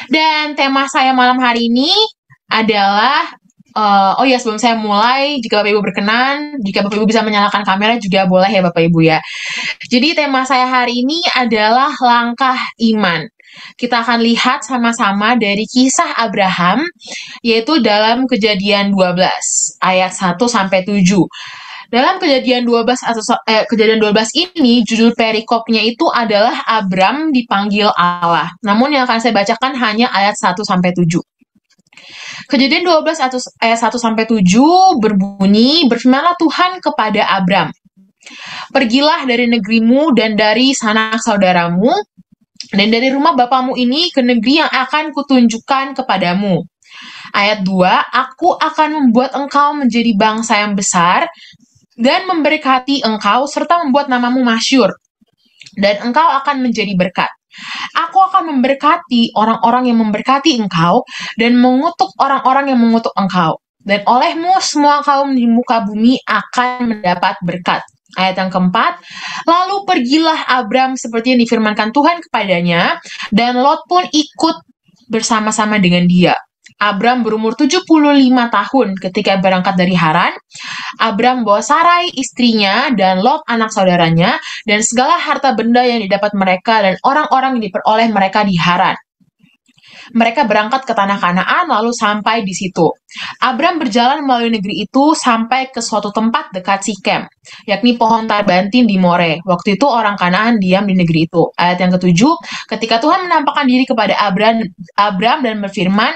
Dan tema saya malam hari ini adalah oh ya, sebelum saya mulai, jika Bapak Ibu berkenan, jika Bapak Ibu bisa menyalakan kamera juga boleh ya Bapak Ibu ya. Jadi tema saya hari ini adalah langkah iman. Kita akan lihat sama-sama dari kisah Abraham, yaitu dalam Kejadian 12 ayat 1 sampai 7. Dalam Kejadian 12 atau Kejadian 12 ini judul perikopnya itu adalah Abram dipanggil Allah. Namun yang akan saya bacakan hanya ayat 1 sampai 7. Kejadian 12 ayat 1 sampai 7 berbunyi, "Berfirmanlah Tuhan kepada Abram, pergilah dari negerimu dan dari sanak saudaramu dan dari rumah bapamu ini ke negeri yang akan kutunjukkan kepadamu." Ayat 2, "Aku akan membuat engkau menjadi bangsa yang besar dan memberkati engkau serta membuat namamu masyhur, dan engkau akan menjadi berkat. Aku akan memberkati orang-orang yang memberkati engkau dan mengutuk orang-orang yang mengutuk engkau. Dan olehmu semua kaum di muka bumi akan mendapat berkat." Ayat yang keempat, "Lalu pergilah Abram seperti yang difirmankan Tuhan kepadanya, dan Lot pun ikut bersama-sama dengan dia. Abram berumur 75 tahun ketika berangkat dari Haran. Abram bawa Sarai istrinya dan Lot anak saudaranya dan segala harta benda yang didapat mereka dan orang-orang yang diperoleh mereka di Haran. Mereka berangkat ke tanah Kanaan lalu sampai di situ. Abram berjalan melalui negeri itu sampai ke suatu tempat dekat Sikem, yakni pohon tarbantin di More. Waktu itu orang Kanaan diam di negeri itu. Ayat yang ketujuh, "Ketika Tuhan menampakkan diri kepada Abram dan berfirman,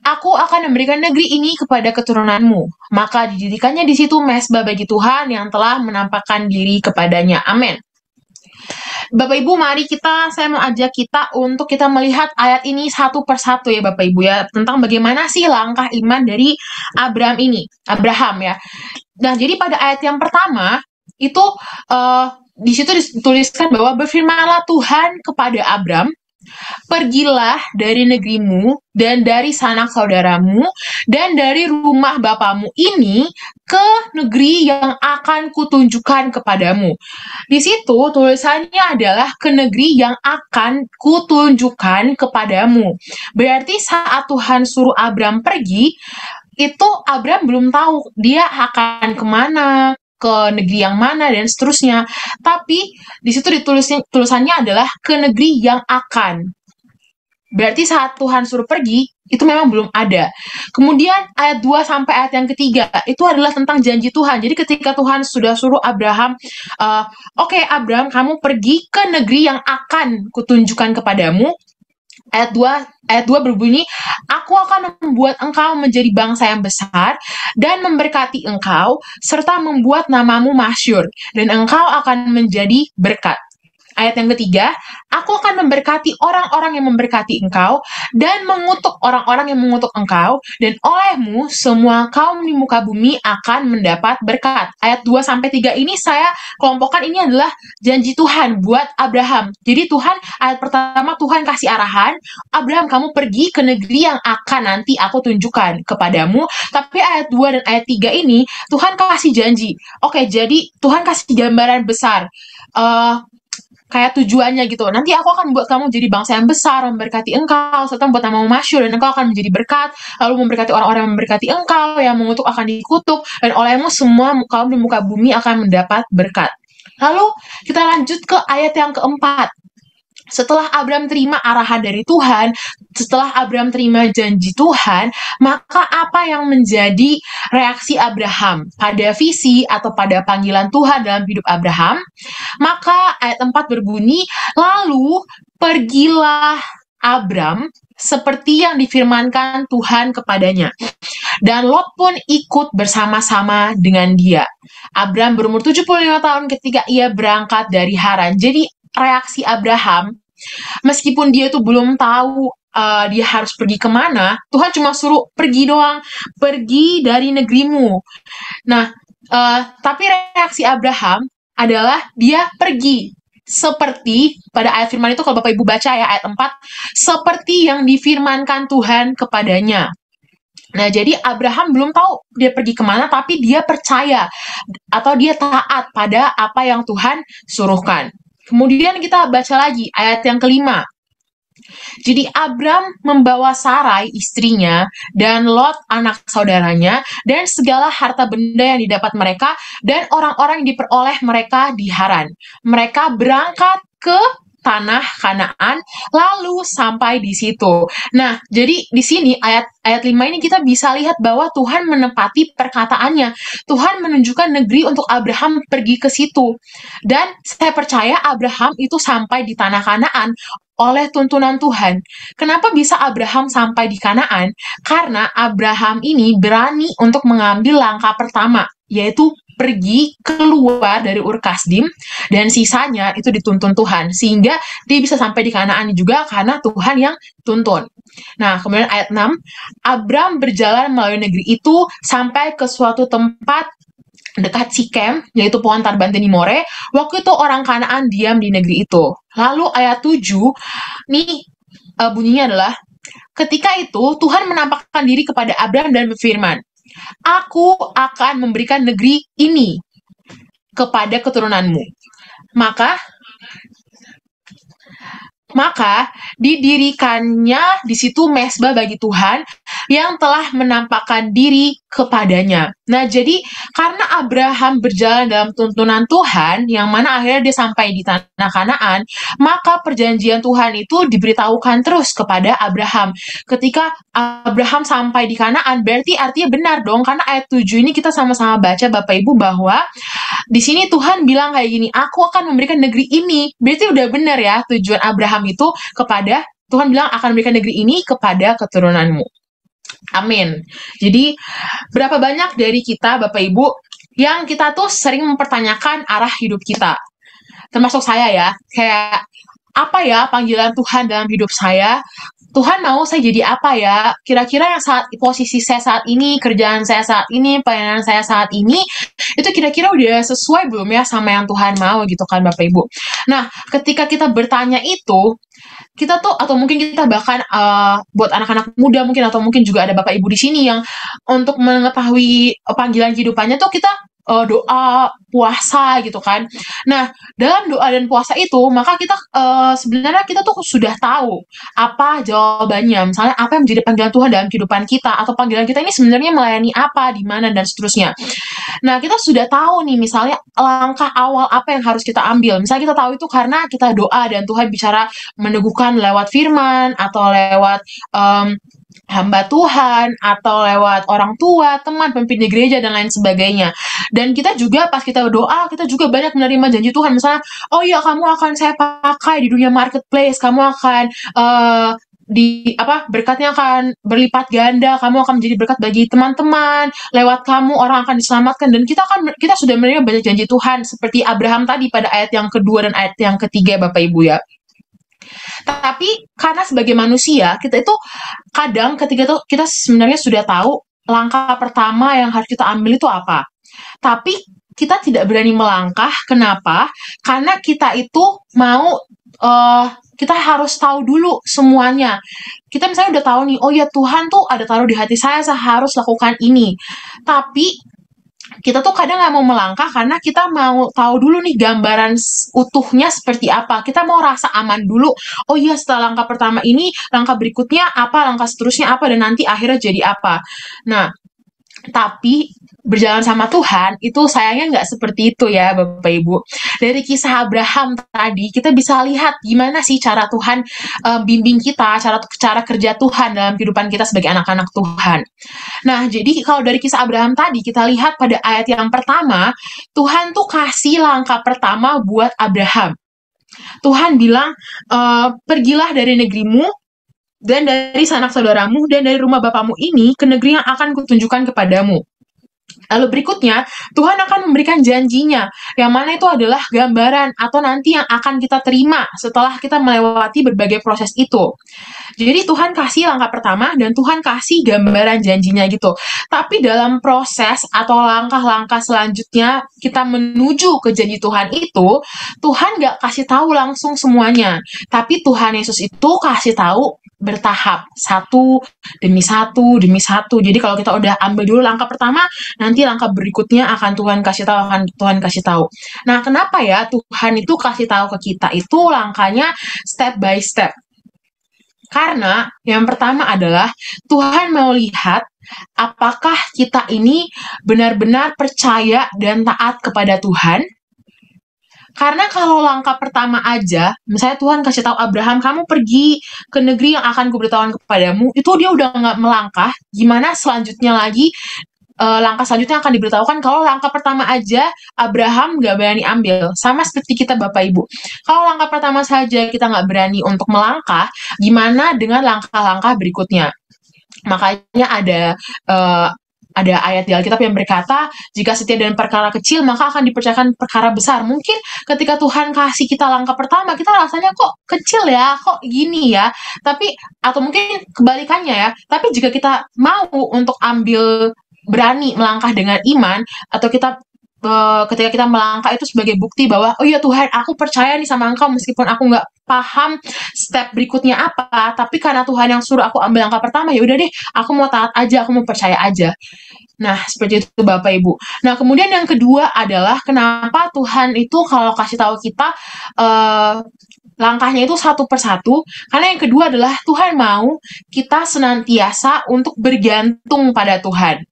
Aku akan memberikan negeri ini kepada keturunanmu. Maka didirikannya di situ mezbah bagi Tuhan yang telah menampakkan diri kepadanya." Amin. Bapak Ibu, mari saya mau ajak kita untuk kita melihat ayat ini satu persatu ya Bapak Ibu ya, tentang bagaimana sih langkah iman dari Abraham ya. Nah, jadi pada ayat yang pertama itu di situ dituliskan bahwa berfirmanlah Tuhan kepada Abram, "Pergilah dari negerimu dan dari sanak saudaramu dan dari rumah bapamu ini ke negeri yang akan kutunjukkan kepadamu." Di situ tulisannya adalah ke negeri yang akan kutunjukkan kepadamu. Berarti saat Tuhan suruh Abram pergi, itu Abram belum tahu dia akan kemana, ke negeri yang mana, dan seterusnya. Tapi di situ tulisannya adalah ke negeri yang akan. Berarti saat Tuhan suruh pergi, itu memang belum ada. Kemudian ayat 2 sampai ayat yang ketiga, itu adalah tentang janji Tuhan. Jadi ketika Tuhan sudah suruh Abraham, "Oke, Abram, kamu pergi ke negeri yang akan kutunjukkan kepadamu." Ayat 2 berbunyi, "Aku akan membuat engkau menjadi bangsa yang besar dan memberkati engkau serta membuat namamu masyhur dan engkau akan menjadi berkat." Ayat yang ketiga, "Aku akan memberkati orang-orang yang memberkati engkau dan mengutuk orang-orang yang mengutuk engkau, dan olehmu semua kaum di muka bumi akan mendapat berkat." Ayat 2-3 ini saya kelompokkan, ini adalah janji Tuhan buat Abraham. Jadi ayat pertama Tuhan kasih arahan, "Abraham, kamu pergi ke negeri yang akan nanti aku tunjukkan kepadamu." Tapi ayat 2 dan ayat 3 ini Tuhan kasih janji. Oke, jadi Tuhan kasih gambaran besar. Kayak tujuannya gitu. "Nanti aku akan membuat kamu jadi bangsa yang besar, memberkati engkau, serta membuat namamu masyhur, dan engkau akan menjadi berkat. Lalu memberkati orang-orang yang memberkati engkau, yang mengutuk akan dikutuk, dan olehmu semua kaum di muka bumi akan mendapat berkat." Lalu kita lanjut ke ayat yang keempat. Setelah Abram terima arahan dari Tuhan, setelah Abram terima janji Tuhan, maka apa yang menjadi reaksi Abraham pada visi atau pada panggilan Tuhan dalam hidup Abraham? Maka ayat 4 berbunyi, "Lalu pergilah Abram seperti yang difirmankan Tuhan kepadanya, dan Lot pun ikut bersama-sama dengan dia." Abram berumur 75 tahun ketika ia berangkat dari Haran. Jadi reaksi Abraham, meskipun dia tuh belum tahu dia harus pergi kemana, Tuhan cuma suruh pergi doang, "Pergi dari negerimu." Nah, tapi reaksi Abraham adalah dia pergi. Seperti pada ayat firman itu, kalau Bapak Ibu baca ya ayat 4, seperti yang difirmankan Tuhan kepadanya. Nah, jadi Abraham belum tahu dia pergi kemana, tapi dia percaya atau dia taat pada apa yang Tuhan suruhkan. Kemudian kita baca lagi ayat yang kelima. Jadi Abram membawa Sarai istrinya dan Lot anak saudaranya dan segala harta benda yang didapat mereka dan orang-orang yang diperoleh mereka di Haran. Mereka berangkat ke tanah Kanaan lalu sampai di situ. Nah, jadi di sini ayat 5 ini kita bisa lihat bahwa Tuhan menepati perkataannya. Tuhan menunjukkan negeri untuk Abraham pergi ke situ. Dan saya percaya Abraham itu sampai di tanah Kanaan oleh tuntunan Tuhan. Kenapa bisa Abraham sampai di Kanaan? Karena Abraham ini berani untuk mengambil langkah pertama, yaitu pergi keluar dari Ur Kasdim dan sisanya itu dituntun Tuhan sehingga dia bisa sampai di Kanaan juga karena Tuhan yang tuntun. Nah, kemudian ayat 6, Abram berjalan melalui negeri itu sampai ke suatu tempat dekat Sikem, yaitu pohon Tarbanteni More. Waktu itu orang Kanaan diam di negeri itu. Lalu ayat 7, nih bunyinya adalah, ketika itu Tuhan menampakkan diri kepada Abram dan berfirman, Aku akan memberikan negeri ini kepada keturunanmu. Maka didirikannya di situ mesbah bagi Tuhan yang telah menampakkan diri kepadanya. Nah, jadi karena Abraham berjalan dalam tuntunan Tuhan, yang mana akhirnya dia sampai di tanah Kanaan, maka perjanjian Tuhan itu diberitahukan terus kepada Abraham. Ketika Abraham sampai di Kanaan, berarti artinya benar dong, karena ayat 7 ini kita sama-sama baca Bapak Ibu bahwa di sini Tuhan bilang kayak gini, aku akan memberikan negeri ini. Berarti udah benar ya tujuan Abraham itu kepada, Tuhan bilang akan memberikan negeri ini kepada keturunanmu. Amin. Jadi berapa banyak dari kita Bapak Ibu yang kita tuh sering mempertanyakan arah hidup kita. Termasuk saya ya, kayak apa ya panggilan Tuhan dalam hidup saya? Tuhan mau saya jadi apa ya? Kira-kira yang posisi saya saat ini, kerjaan saya saat ini, pelayanan saya saat ini, itu kira-kira udah sesuai belum ya sama yang Tuhan mau gitu kan Bapak Ibu. Nah, ketika kita bertanya itu, kita tuh, atau mungkin kita bahkan buat anak-anak muda mungkin, atau mungkin juga ada Bapak Ibu di sini yang untuk mengetahui panggilan kehidupannya tuh kita doa, puasa gitu kan. Nah, dalam doa dan puasa itu, maka kita sebenarnya kita tuh sudah tahu apa jawabannya. Misalnya apa yang menjadi panggilan Tuhan dalam kehidupan kita, atau panggilan kita ini sebenarnya melayani apa, di mana, dan seterusnya. Nah, kita sudah tahu nih misalnya langkah awal apa yang harus kita ambil. Misalnya kita tahu itu karena kita doa dan Tuhan bicara meneguhkan lewat firman, atau lewat hamba Tuhan, atau lewat orang tua, teman, pemimpin di gereja, dan lain sebagainya. Dan kita juga pas kita berdoa, kita juga banyak menerima janji Tuhan. Misalnya, oh iya kamu akan saya pakai di dunia marketplace, kamu akan berkatnya akan berlipat ganda, kamu akan menjadi berkat bagi teman-teman, lewat kamu orang akan diselamatkan, dan kita sudah menerima banyak janji Tuhan seperti Abraham tadi pada ayat yang kedua dan ayat yang ketiga Bapak Ibu ya. Tapi karena sebagai manusia, kita itu kadang ketika itu kita sebenarnya sudah tahu langkah pertama yang harus kita ambil itu apa. Tapi kita tidak berani melangkah. Kenapa? Karena kita itu mau, kita harus tahu dulu semuanya. Kita misalnya udah tahu nih, oh ya Tuhan tuh ada taruh di hati saya harus lakukan ini. Tapi kita tuh kadang nggak mau melangkah karena kita mau tahu dulu nih gambaran utuhnya seperti apa. Kita mau rasa aman dulu. Oh iya, setelah langkah pertama ini, langkah berikutnya apa, langkah seterusnya apa, dan nanti akhirnya jadi apa. Nah, tapi berjalan sama Tuhan itu sayangnya nggak seperti itu ya Bapak Ibu. Dari kisah Abraham tadi kita bisa lihat gimana sih cara Tuhan bimbing kita, cara kerja Tuhan dalam kehidupan kita sebagai anak-anak Tuhan. Nah, jadi kalau dari kisah Abraham tadi kita lihat pada ayat yang pertama, Tuhan tuh kasih langkah pertama buat Abraham. Tuhan bilang, pergilah dari negerimu dan dari sanak saudaramu dan dari rumah bapamu ini ke negeri yang akan kutunjukkan kepadamu. Lalu berikutnya, Tuhan akan memberikan janjinya, yang mana itu adalah gambaran atau nanti yang akan kita terima setelah kita melewati berbagai proses itu. Jadi Tuhan kasih langkah pertama dan Tuhan kasih gambaran janjinya gitu. Tapi dalam proses atau langkah-langkah selanjutnya kita menuju ke janji Tuhan itu, Tuhan gak kasih tahu langsung semuanya. Tapi Tuhan Yesus itu kasih tahu bertahap, satu demi satu demi satu. Jadi kalau kita udah ambil dulu langkah pertama, nanti langkah berikutnya akan Tuhan kasih tahu. Nah, kenapa ya Tuhan itu kasih tahu ke kita itu langkahnya step by step? Karena yang pertama adalah Tuhan mau lihat apakah kita ini benar-benar percaya dan taat kepada Tuhan. Karena kalau langkah pertama aja, misalnya Tuhan kasih tahu Abraham, kamu pergi ke negeri yang akan kuberitahukan kepadamu, itu dia udah nggak melangkah. Gimana selanjutnya lagi? Langkah selanjutnya akan diberitahukan kalau langkah pertama aja Abraham nggak berani ambil. Sama seperti kita Bapak Ibu. Kalau langkah pertama saja kita nggak berani untuk melangkah, gimana dengan langkah-langkah berikutnya? Makanya ada ayat di Alkitab yang berkata, jika setia dengan perkara kecil, maka akan dipercayakan perkara besar. Mungkin ketika Tuhan kasih kita langkah pertama, kita rasanya kok kecil ya, kok gini ya. Tapi, atau mungkin kebalikannya ya, tapi jika kita mau untuk berani melangkah dengan iman, atau ketika kita melangkah itu sebagai bukti bahwa oh ya Tuhan, aku percaya nih sama Engkau meskipun aku nggak paham step berikutnya apa, tapi karena Tuhan yang suruh aku ambil langkah pertama, ya udah deh, aku mau taat aja, aku mau percaya aja. Nah, seperti itu Bapak Ibu. Nah, kemudian yang kedua adalah kenapa Tuhan itu kalau kasih tahu kita langkahnya itu satu persatu, karena yang kedua adalah Tuhan mau kita senantiasa untuk bergantung pada Tuhan.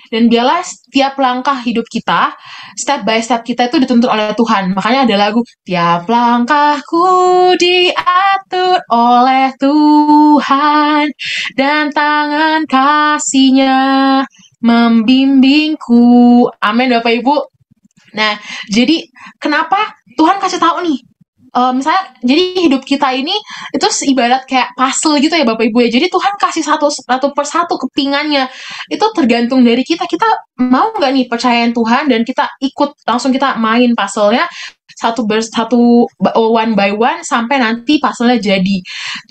Dan biarlah setiap langkah hidup kita, step by step kita itu dituntun oleh Tuhan. Makanya ada lagu, tiap langkahku diatur oleh Tuhan, dan tangan kasih-Nya membimbingku. Amin Bapak Ibu. Nah, jadi kenapa Tuhan kasih tahu nih? Misalnya, jadi hidup kita ini itu ibarat kayak puzzle gitu ya Bapak Ibu ya. Jadi Tuhan kasih satu persatu kepingannya. Itu tergantung dari kita. Kita mau nggak nih percayain Tuhan dan kita ikut langsung kita main puzzle-nya satu one by one sampai nanti puzzle-nya jadi.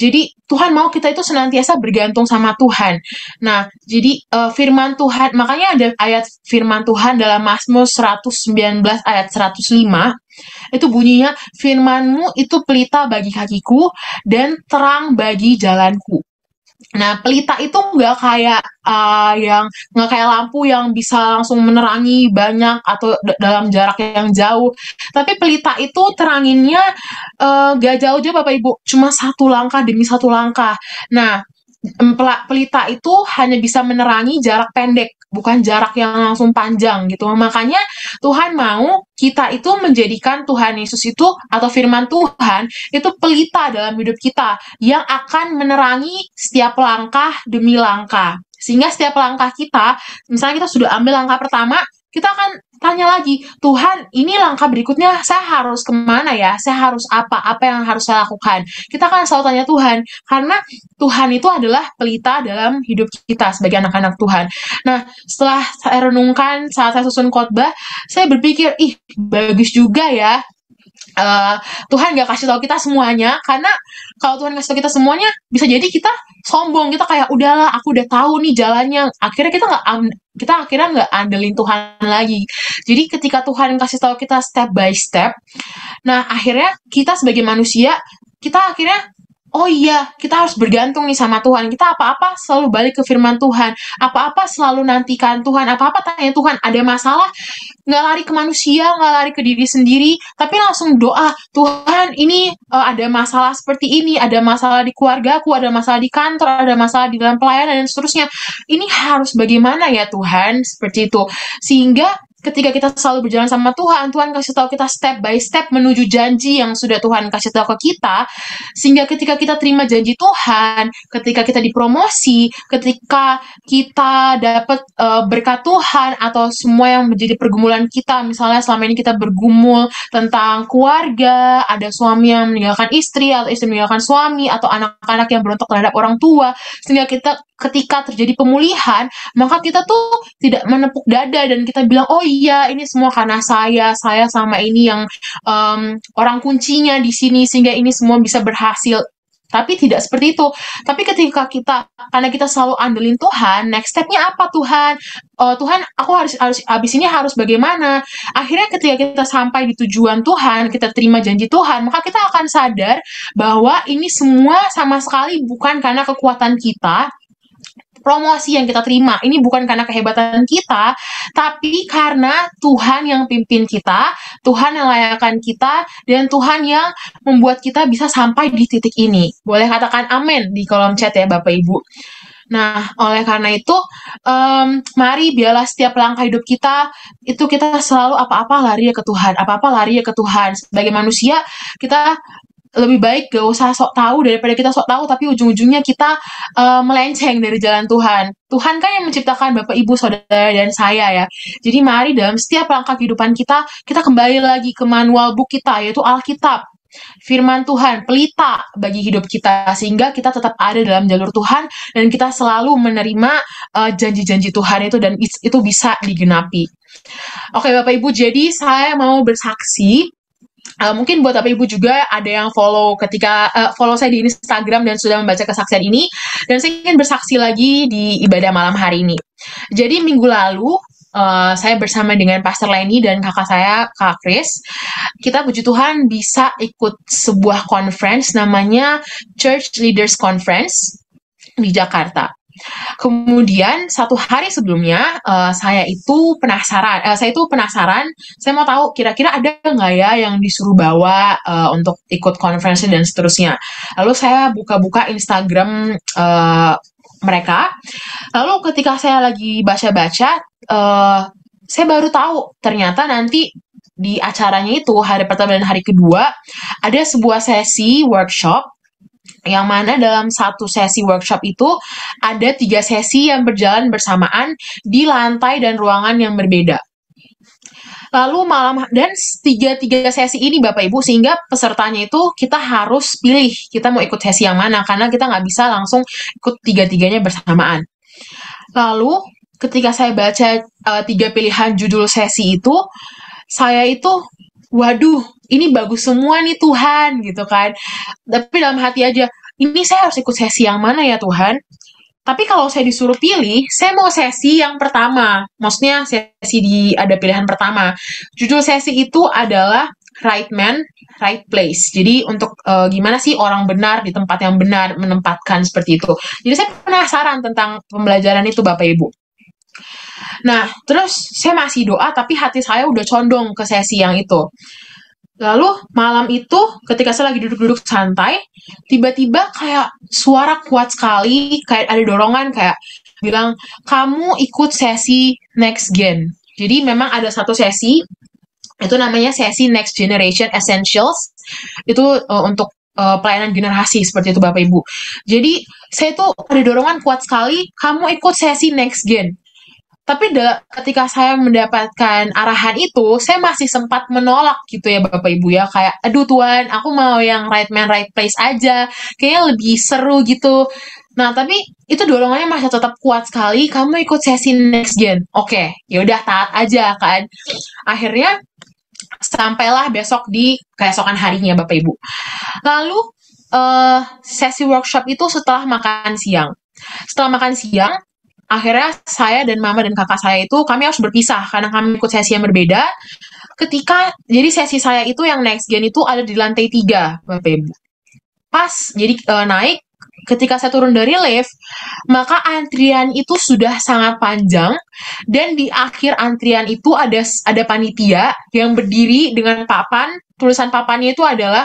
Jadi Tuhan mau kita itu senantiasa bergantung sama Tuhan. Nah, jadi firman Tuhan, makanya ada ayat firman Tuhan dalam Mazmur 119 ayat 105. Itu bunyinya, firman-Mu itu pelita bagi kakiku dan terang bagi jalanku. Nah, pelita itu nggak kayak lampu yang bisa langsung menerangi banyak atau dalam jarak yang jauh. Tapi pelita itu teranginnya nggak jauh-jauh Bapak Ibu, cuma satu langkah demi satu langkah. Nah, pelita itu hanya bisa menerangi jarak pendek, bukan jarak yang langsung panjang gitu. Makanya Tuhan mau kita itu menjadikan Tuhan Yesus itu atau firman Tuhan itu pelita dalam hidup kita yang akan menerangi setiap langkah demi langkah. Sehingga setiap langkah kita, misalnya kita sudah ambil langkah pertama, kita akan tanya lagi, Tuhan, ini langkah berikutnya saya harus kemana ya? Saya harus apa? Apa yang harus saya lakukan? Kita akan selalu tanya Tuhan, karena Tuhan itu adalah pelita dalam hidup kita sebagai anak-anak Tuhan. Nah, setelah saya renungkan saat saya susun khotbah, saya berpikir, bagus juga ya. Tuhan gak kasih tahu kita semuanya, karena kalau Tuhan kasih tahu kita semuanya, bisa jadi kita sombong, kita kayak udahlah, aku udah tahu nih jalannya. Akhirnya kita nggak andelin Tuhan lagi. Jadi ketika Tuhan kasih tahu kita step by step, nah akhirnya kita sebagai manusia, kita akhirnya oh iya, kita harus bergantung nih sama Tuhan. Kita apa-apa selalu balik ke firman Tuhan. Apa-apa selalu nantikan Tuhan. Apa-apa tanya Tuhan, ada masalah, nggak lari ke manusia, nggak lari ke diri sendiri, tapi langsung doa, Tuhan ini ada masalah seperti ini, ada masalah di keluargaku, ada masalah di kantor, ada masalah di dalam pelayanan, dan seterusnya. Ini harus bagaimana ya Tuhan? Seperti itu. Sehingga ketika kita selalu berjalan sama Tuhan, Tuhan kasih tahu kita step by step menuju janji yang sudah Tuhan kasih tahu ke kita, sehingga ketika kita terima janji Tuhan, ketika kita dipromosi, ketika kita dapat berkat Tuhan, atau semua yang menjadi pergumulan kita, misalnya selama ini kita bergumul tentang keluarga, ada suami yang meninggalkan istri, atau istri meninggalkan suami, atau anak-anak yang berontak terhadap orang tua, sehingga ketika terjadi pemulihan, maka kita tuh tidak menepuk dada dan kita bilang, oh iya, ini semua karena saya sama ini yang orang kuncinya di sini, sehingga ini semua bisa berhasil. Tapi tidak seperti itu. Tapi ketika karena kita selalu andelin Tuhan, next step-nya apa Tuhan? Tuhan, aku harus abis ini harus bagaimana? Akhirnya ketika kita sampai di tujuan Tuhan, kita terima janji Tuhan, maka kita akan sadar bahwa ini semua sama sekali bukan karena kekuatan kita, promosi yang kita terima ini bukan karena kehebatan kita, tapi karena Tuhan yang pimpin kita, Tuhan yang layakkan kita, dan Tuhan yang membuat kita bisa sampai di titik ini. Boleh katakan amin di kolom chat ya Bapak Ibu. Nah, oleh karena itu, mari biarlah setiap langkah hidup kita, itu kita selalu apa-apa lari ya ke Tuhan, apa-apa lari ya ke Tuhan. Sebagai manusia, kita lebih baik gak usah sok tahu daripada kita sok tahu, tapi ujung-ujungnya kita melenceng dari jalan Tuhan. Tuhan kan yang menciptakan Bapak, Ibu, Saudara, dan saya ya. Jadi mari dalam setiap langkah kehidupan kita kembali lagi ke manual book kita, yaitu Alkitab. Firman Tuhan, pelita bagi hidup kita, sehingga kita tetap ada dalam jalur Tuhan, dan kita selalu menerima janji-janji Tuhan itu, dan itu bisa digenapi. Oke Bapak Ibu, jadi saya mau bersaksi. Mungkin buat Bapak Ibu juga ada yang follow follow saya di Instagram dan sudah membaca kesaksian ini, dan saya ingin bersaksi lagi di ibadah malam hari ini. Jadi minggu lalu saya bersama dengan Pastor Leni dan kakak saya, Kak Chris, kita puji Tuhan bisa ikut sebuah conference namanya Church Leaders Conference di Jakarta. Kemudian 1 hari sebelumnya saya penasaran, saya mau tahu kira-kira ada nggak ya yang disuruh bawa untuk ikut conference dan seterusnya. Lalu saya buka-buka Instagram mereka. Lalu ketika saya lagi baca-baca, saya baru tahu ternyata nanti di acaranya itu hari pertama dan hari kedua ada sebuah sesi workshop, yang mana dalam satu sesi workshop itu ada 3 sesi yang berjalan bersamaan di lantai dan ruangan yang berbeda. Lalu dan tiga sesi ini Bapak Ibu, sehingga pesertanya itu kita harus pilih kita mau ikut sesi yang mana, karena kita nggak bisa langsung ikut 3-tiganya bersamaan. Lalu ketika saya baca 3 pilihan judul sesi itu, saya itu waduh, ini bagus semua nih Tuhan, gitu kan. Tapi dalam hati aja, ini saya harus ikut sesi yang mana ya Tuhan? Tapi kalau saya disuruh pilih, saya mau sesi yang pertama. Maksudnya ada pilihan pertama. Judul sesi itu adalah Right Man, Right Place. Jadi untuk gimana sih orang benar di tempat yang benar menempatkan seperti itu. Jadi saya penasaran tentang pembelajaran itu Bapak Ibu. Nah, terus saya masih doa, tapi hati saya udah condong ke sesi yang itu. Lalu malam itu ketika saya lagi duduk-duduk santai, tiba-tiba kayak suara kuat sekali, kayak ada dorongan kayak bilang, kamu ikut sesi Next Gen. Jadi memang ada satu sesi, itu namanya sesi Next Generation Essentials, itu untuk pelayanan generasi seperti itu Bapak Ibu. Jadi saya tuh ada dorongan kuat sekali, kamu ikut sesi Next Gen. Tapi ketika saya mendapatkan arahan itu, saya masih sempat menolak gitu ya Bapak Ibu ya. Kayak, aduh Tuhan, aku mau yang Right Man, Right Place aja. Kayaknya lebih seru gitu. Nah, tapi itu dorongannya masih tetap kuat sekali. Kamu ikut sesi Next Gen. Oke, yaudah taat aja kan. Akhirnya, sampailah besok di keesokan harinya Bapak Ibu. Lalu, sesi workshop itu setelah makan siang. Setelah makan siang, akhirnya saya dan mama dan kakak saya itu kami harus berpisah karena kami ikut sesi yang berbeda. Jadi sesi saya itu yang Next Gen itu ada di lantai 3 Bapak Ibu. Pas jadi naik, ketika saya turun dari lift, maka antrian itu sudah sangat panjang, dan di akhir antrian itu ada panitia yang berdiri dengan papan. Tulisan papannya itu adalah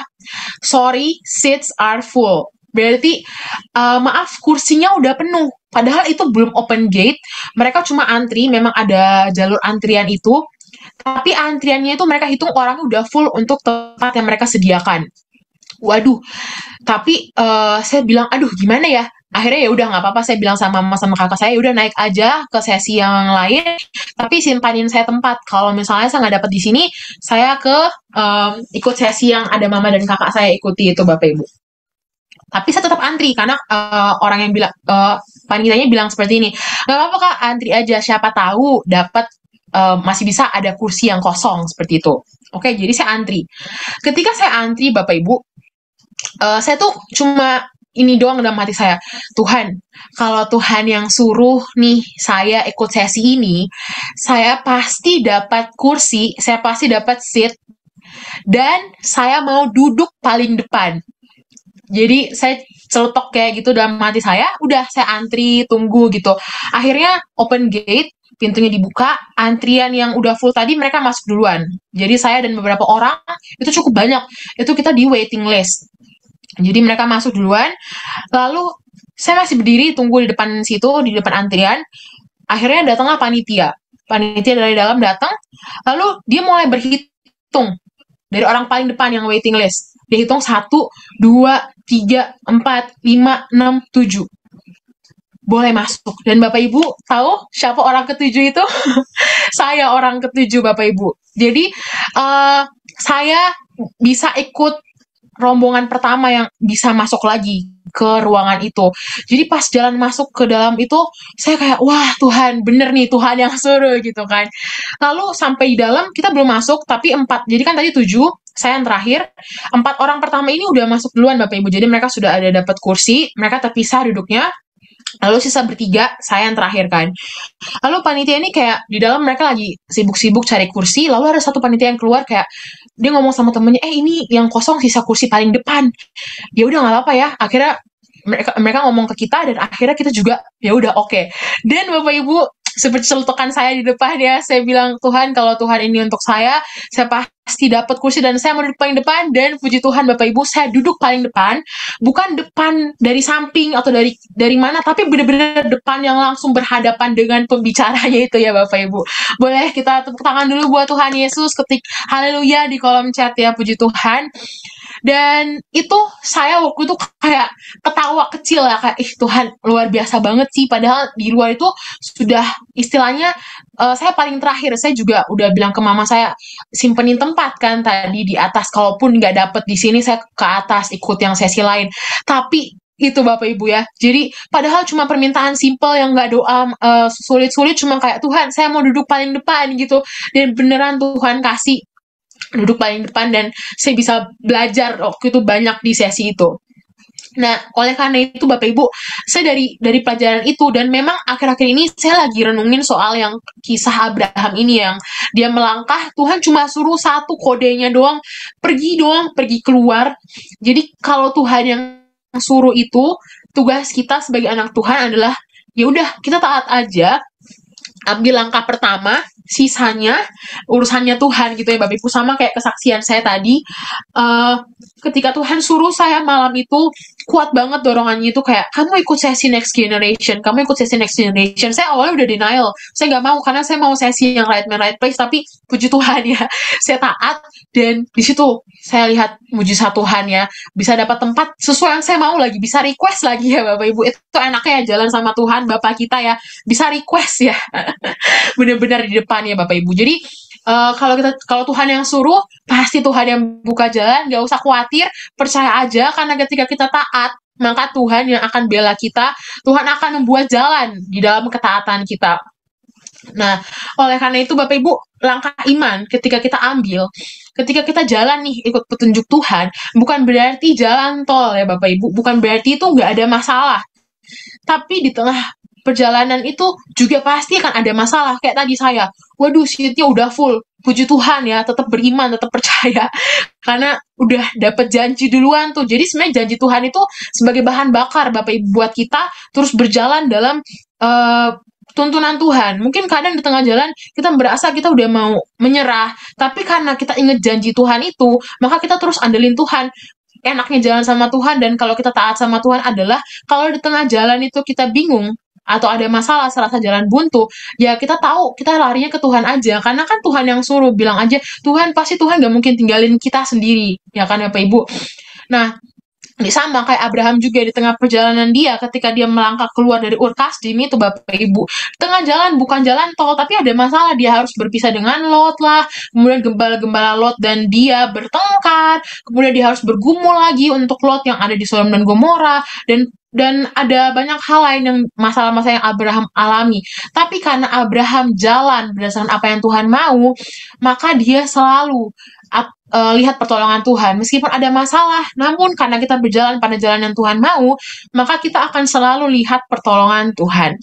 sorry, seats are full. Berarti maaf, kursinya udah penuh. Padahal itu belum open gate, mereka cuma antri, memang ada jalur antrian itu, tapi antriannya itu mereka hitung orangnya udah full untuk tempat yang mereka sediakan. Waduh, tapi saya bilang, aduh gimana ya? Akhirnya ya udah nggak apa-apa, saya bilang sama mama sama kakak saya, udah naik aja ke sesi yang lain, tapi simpanin saya tempat. Kalau misalnya saya nggak dapet di sini, saya ikut sesi yang ada mama dan kakak saya ikuti itu Bapak Ibu. Tapi saya tetap antri karena orang yang bilang panitianya bilang seperti ini, nggak apa-apa Kak, antri aja, siapa tahu dapat masih bisa ada kursi yang kosong seperti itu. Oke, jadi saya antri. Ketika saya antri Bapak Ibu, saya tuh cuma ini doang dalam hati saya, Tuhan, kalau Tuhan yang suruh nih saya ikut sesi ini, saya pasti dapat kursi, saya pasti dapat seat, dan saya mau duduk paling depan. Jadi saya celetok kayak gitu dalam hati saya, udah saya antri, tunggu gitu. Akhirnya open gate, pintunya dibuka, antrian yang udah full tadi mereka masuk duluan. Jadi saya dan beberapa orang, itu cukup banyak, itu kita di waiting list. Jadi mereka masuk duluan, lalu saya masih berdiri tunggu di depan situ, di depan antrian. Akhirnya datanglah panitia. Panitia dari dalam datang, lalu dia mulai berhitung dari orang paling depan yang waiting list. Dia hitung 1, 2, 3, 4, 5, 6, 7. Boleh masuk. Dan Bapak Ibu tahu siapa orang ketujuh itu? Saya orang ketujuh, Bapak Ibu. Jadi saya bisa ikut rombongan pertama yang bisa masuk lagi ke ruangan itu. Jadi pas jalan masuk ke dalam itu, saya kayak, wah Tuhan, bener nih Tuhan yang suruh gitu kan. Lalu sampai di dalam, kita belum masuk, tapi 4, jadi kan tadi 7, saya yang terakhir, 4 orang pertama ini udah masuk duluan Bapak Ibu, jadi mereka sudah ada dapat kursi, mereka terpisah duduknya, lalu sisa bertiga, saya yang terakhir kan. Lalu panitia ini kayak di dalam mereka lagi sibuk-sibuk cari kursi, lalu ada satu panitia yang keluar kayak dia ngomong sama temennya, ini yang kosong sisa kursi paling depan. Ya udah nggak apa-apa ya. Akhirnya mereka ngomong ke kita dan akhirnya kita juga ya udah oke. Dan Bapak Ibu seperti celutukan saya di depan ya, saya bilang Tuhan kalau Tuhan ini untuk saya pasti dapat kursi dan saya mau duduk paling depan dan puji Tuhan Bapak Ibu saya duduk paling depan, bukan depan dari samping atau dari mana tapi benar-benar depan yang langsung berhadapan dengan pembicaranya itu ya Bapak Ibu. Boleh kita tepuk tangan dulu buat Tuhan Yesus, ketik haleluya di kolom chat ya, puji Tuhan. Dan itu saya waktu itu kayak ketawa kecil ya, kayak Tuhan luar biasa banget sih, padahal di luar itu sudah istilahnya saya paling terakhir, saya juga udah bilang ke mama saya simpenin tempat kan tadi di atas, kalaupun nggak dapet di sini saya ke atas ikut yang sesi lain. Tapi itu Bapak Ibu ya, jadi padahal cuma permintaan simple yang nggak doa sulit-sulit, cuma kayak Tuhan saya mau duduk paling depan gitu, dan beneran Tuhan kasih duduk paling depan dan saya bisa belajar waktu itu banyak di sesi itu. Nah, oleh karena itu Bapak Ibu, saya dari pelajaran itu dan memang akhir-akhir ini saya lagi renungin soal yang kisah Abraham ini yang dia melangkah, Tuhan cuma suruh satu kodenya doang, pergi keluar. Jadi kalau Tuhan yang suruh itu, tugas kita sebagai anak Tuhan adalah ya udah kita taat aja, ambil langkah pertama, sisanya urusannya Tuhan gitu ya Bapak Ibu. Sama kayak kesaksian saya tadi, ketika Tuhan suruh saya malam itu, kuat banget dorongannya itu kayak kamu ikut sesi next generation, saya awalnya udah denial, saya nggak mau karena saya mau sesi yang right man right place, tapi puji Tuhan ya saya taat dan di situ saya lihat mujizat Tuhan ya, bisa dapat tempat sesuai yang saya mau lagi, bisa request lagi ya Bapak Ibu. Itu enaknya ya jalan sama Tuhan Bapak kita ya, bisa request ya benar-benar di depan ya Bapak Ibu. Jadi kalau Tuhan yang suruh, pasti Tuhan yang buka jalan, gak usah khawatir, percaya aja, karena ketika kita taat, maka Tuhan yang akan bela kita, Tuhan akan membuat jalan di dalam ketaatan kita. Nah, oleh karena itu Bapak Ibu, langkah iman ketika kita ambil, ketika kita jalan nih ikut petunjuk Tuhan, bukan berarti jalan tol ya Bapak Ibu, bukan berarti itu nggak ada masalah. Tapi di tengah perjalanan itu juga pasti akan ada masalah. Kayak tadi saya, waduh seatnya udah full. Puji Tuhan ya, tetap beriman, tetap percaya. Karena udah dapet janji duluan tuh. Jadi sebenarnya janji Tuhan itu sebagai bahan bakar Bapak Ibu buat kita terus berjalan dalam tuntunan Tuhan. Mungkin kadang di tengah jalan kita berasa kita udah mau menyerah. Tapi karena kita inget janji Tuhan itu, maka kita terus andelin Tuhan. Enaknya jalan sama Tuhan dan kalau kita taat sama Tuhan adalah kalau di tengah jalan itu kita bingung atau ada masalah serasa jalan buntu, ya kita tahu kita larinya ke Tuhan aja, karena kan Tuhan yang suruh, bilang aja Tuhan, pasti Tuhan gak mungkin tinggalin kita sendiri ya kan Bapak Ibu. Nah, sama kayak Abraham juga di tengah perjalanan dia ketika dia melangkah keluar dari Ur Kasdim itu Bapak Ibu, tengah jalan bukan jalan tol tapi ada masalah, dia harus berpisah dengan Lot lah, kemudian gembala-gembala Lot dan dia bertengkar, kemudian dia harus bergumul lagi untuk Lot yang ada di Sodom dan Gomora, dan ada banyak hal lain yang masalah-masalah yang Abraham alami. Tapi karena Abraham jalan berdasarkan apa yang Tuhan mau, maka dia selalu lihat pertolongan Tuhan. Meskipun ada masalah, namun karena kita berjalan pada jalan yang Tuhan mau, maka kita akan selalu lihat pertolongan Tuhan.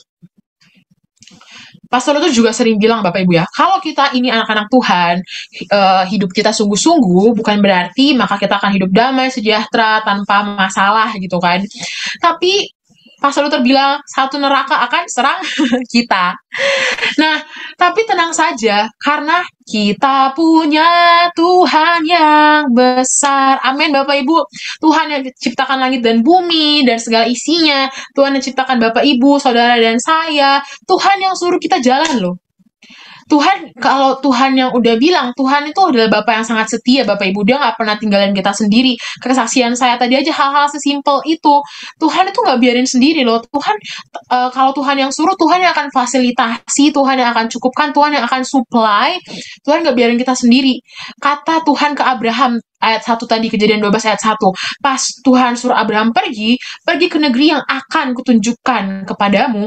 Pastor itu juga sering bilang Bapak Ibu ya, kalau kita ini anak-anak Tuhan, hidup kita sungguh-sungguh, bukan berarti maka kita akan hidup damai, sejahtera, tanpa masalah gitu kan. Tapi Pastor Luther bilang, satu neraka akan serang kita. Nah, tapi tenang saja, karena kita punya Tuhan yang besar. Amin, Bapak Ibu. Tuhan yang ciptakan langit dan bumi dan segala isinya. Tuhan yang ciptakan Bapak Ibu, saudara dan saya. Tuhan yang suruh kita jalan loh. Tuhan, kalau Tuhan yang udah bilang, Tuhan itu adalah Bapak yang sangat setia, Bapak Ibu. Dia nggak pernah tinggalin kita sendiri. Kesaksian saya tadi aja hal-hal sesimpel itu. Tuhan itu nggak biarin sendiri loh. Tuhan, kalau Tuhan yang suruh, Tuhan yang akan fasilitasi, Tuhan yang akan cukupkan, Tuhan yang akan supply. Tuhan nggak biarin kita sendiri. Kata Tuhan ke Abraham, ayat 1 tadi, Kejadian 12 ayat 1. Pas Tuhan suruh Abraham pergi ke negeri yang akan kutunjukkan kepadamu.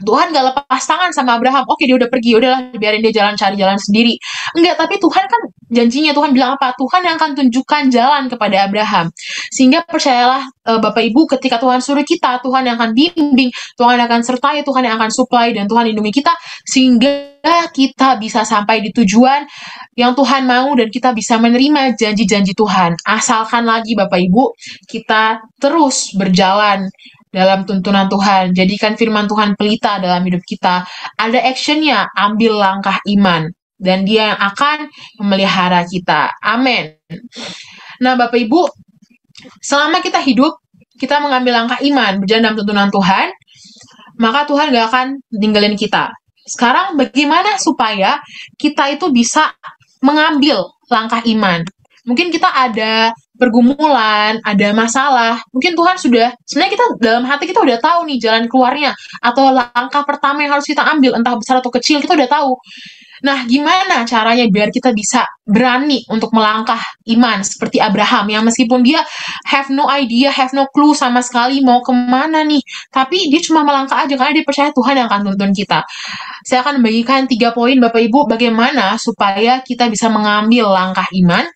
Tuhan gak lepas tangan sama Abraham. Oke, dia udah pergi, udahlah biarin dia cari jalan sendiri. Enggak, tapi Tuhan kan janjinya, Tuhan bilang apa? Tuhan yang akan tunjukkan jalan kepada Abraham. Sehingga percayalah Bapak Ibu, ketika Tuhan suruh kita, Tuhan yang akan bimbing, Tuhan yang akan sertai, Tuhan yang akan supply, dan Tuhan lindungi kita, sehingga kita bisa sampai di tujuan yang Tuhan mau dan kita bisa menerima janji-janji Tuhan. Asalkan lagi Bapak Ibu, kita terus berjalan dalam tuntunan Tuhan. Jadikan firman Tuhan pelita dalam hidup kita. Ada actionnya, ambil langkah iman. Dan dia yang akan memelihara kita. Amin. Nah, Bapak Ibu, selama kita hidup, kita mengambil langkah iman, berjalan dalam tuntunan Tuhan, maka Tuhan gak akan ninggalin kita. Sekarang bagaimana supaya kita itu bisa mengambil langkah iman? Mungkin kita ada pergumulan, ada masalah. Mungkin Tuhan sebenarnya kita dalam hati kita udah tahu nih jalan keluarnya. Atau langkah pertama yang harus kita ambil, entah besar atau kecil, kita udah tahu. Nah, gimana caranya biar kita bisa berani untuk melangkah iman seperti Abraham yang meskipun dia have no idea, have no clue sama sekali mau kemana nih, tapi dia cuma melangkah aja karena dia percaya Tuhan yang akan tuntun kita. Saya akan membagikan 3 poin Bapak Ibu bagaimana supaya kita bisa mengambil langkah iman.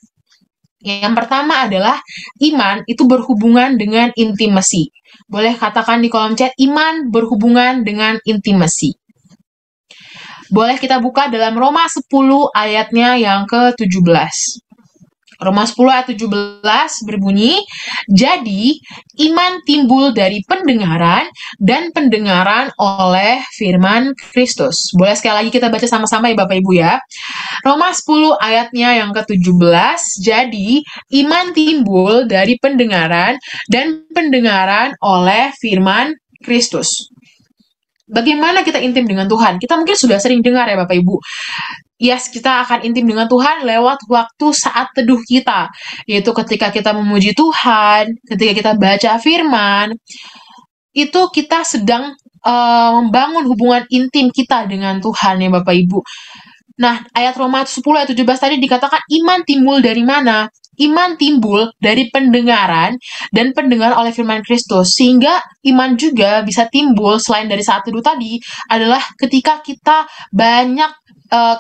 Yang pertama adalah iman itu berhubungan dengan intimasi. Boleh katakan di kolom chat, iman berhubungan dengan intimasi. Boleh kita buka dalam Roma 10 ayatnya yang ke-17. Roma 10 ayat 17 berbunyi, jadi iman timbul dari pendengaran dan pendengaran oleh firman Kristus. Boleh sekali lagi kita baca sama-sama ya Bapak Ibu ya. Roma 10 ayatnya yang ke-17, jadi iman timbul dari pendengaran dan pendengaran oleh firman Kristus. Bagaimana kita intim dengan Tuhan? Kita mungkin sudah sering dengar ya Bapak Ibu. Yes, kita akan intim dengan Tuhan lewat waktu saat teduh kita. Yaitu ketika kita memuji Tuhan, ketika kita baca firman, itu kita sedang membangun hubungan intim kita dengan Tuhan ya Bapak Ibu. Nah, ayat Roma 10 ayat 17 tadi dikatakan iman timbul dari mana? Iman timbul dari pendengaran dan pendengar oleh firman Kristus. Sehingga iman juga bisa timbul selain dari saat teduh tadi adalah ketika kita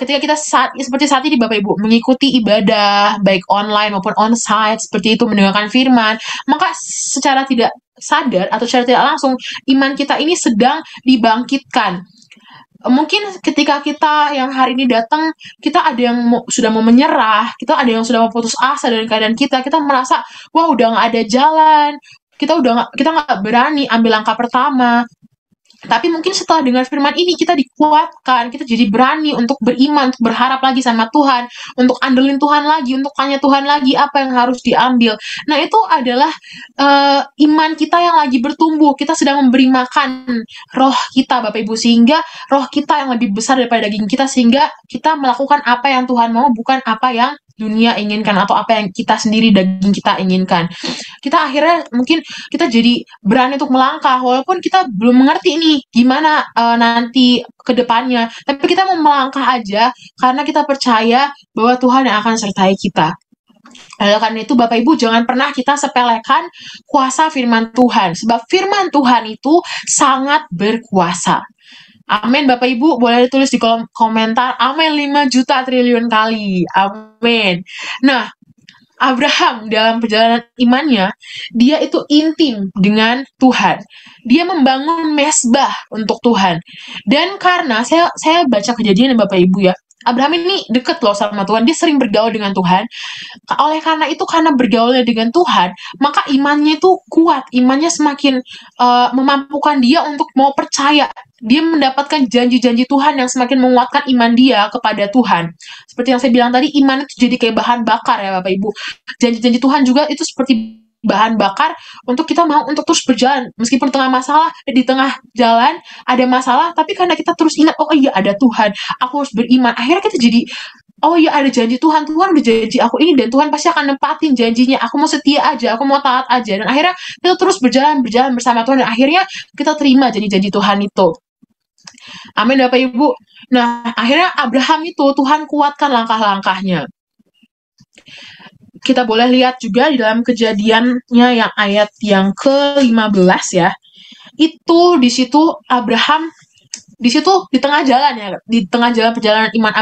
ketika kita seperti saat ini Bapak Ibu mengikuti ibadah baik online maupun onsite seperti itu mendengarkan firman, maka secara tidak sadar atau secara tidak langsung iman kita ini sedang dibangkitkan. Mungkin ketika kita yang hari ini datang, kita ada yang sudah mau menyerah, kita ada yang sudah mau putus asa dari keadaan kita merasa, wah udah nggak ada jalan, kita nggak berani ambil langkah pertama. Tapi mungkin setelah dengar firman ini, kita dikuatkan, kita jadi berani untuk beriman, untuk berharap lagi sama Tuhan, untuk andelin Tuhan lagi, untuk tanya Tuhan lagi apa yang harus diambil. Nah, itu adalah iman kita yang lagi bertumbuh. Kita sedang memberi makan roh kita, Bapak Ibu, sehingga roh kita yang lebih besar daripada daging kita, sehingga kita melakukan apa yang Tuhan mau, bukan apa yang dunia inginkan atau apa yang kita sendiri daging kita inginkan. Kita akhirnya mungkin kita jadi berani untuk melangkah walaupun kita belum mengerti nih gimana nanti ke depannya, tapi kita mau melangkah aja karena kita percaya bahwa Tuhan yang akan sertai kita. Oleh karena itu Bapak Ibu jangan pernah kita sepelekan kuasa firman Tuhan, sebab firman Tuhan itu sangat berkuasa. Amin Bapak Ibu, boleh ditulis di kolom komentar, amin 5 juta triliun kali, amin. Nah, Abraham dalam perjalanan imannya, dia itu intim dengan Tuhan. Dia membangun mesbah untuk Tuhan. Dan karena saya baca kejadian Bapak Ibu ya, Abraham ini deket loh sama Tuhan, dia sering bergaul dengan Tuhan. Oleh karena itu, karena bergaulnya dengan Tuhan, maka imannya itu kuat, imannya semakin memampukan dia untuk mau percaya. Dia mendapatkan janji-janji Tuhan yang semakin menguatkan iman dia kepada Tuhan. Seperti yang saya bilang tadi, iman itu jadi kayak bahan bakar ya Bapak Ibu. Janji-janji Tuhan juga itu seperti bahan bakar untuk kita mau untuk terus berjalan meskipun di tengah jalan ada masalah, tapi karena kita terus ingat, oh iya ada Tuhan, aku harus beriman, akhirnya kita jadi, oh iya ada janji Tuhan udah janji aku ini, dan Tuhan pasti akan nempatin janjinya, aku mau setia aja, aku mau taat aja, dan akhirnya kita terus berjalan bersama Tuhan, dan akhirnya kita terima janji-janji Tuhan itu. Amin Bapak Ibu. Nah, akhirnya Abraham itu Tuhan kuatkan langkah-langkahnya. Kita boleh lihat juga di dalam kejadiannya yang ayat yang ke-15 ya. Itu di situ Abraham di tengah jalan ya, di tengah jalan perjalanan iman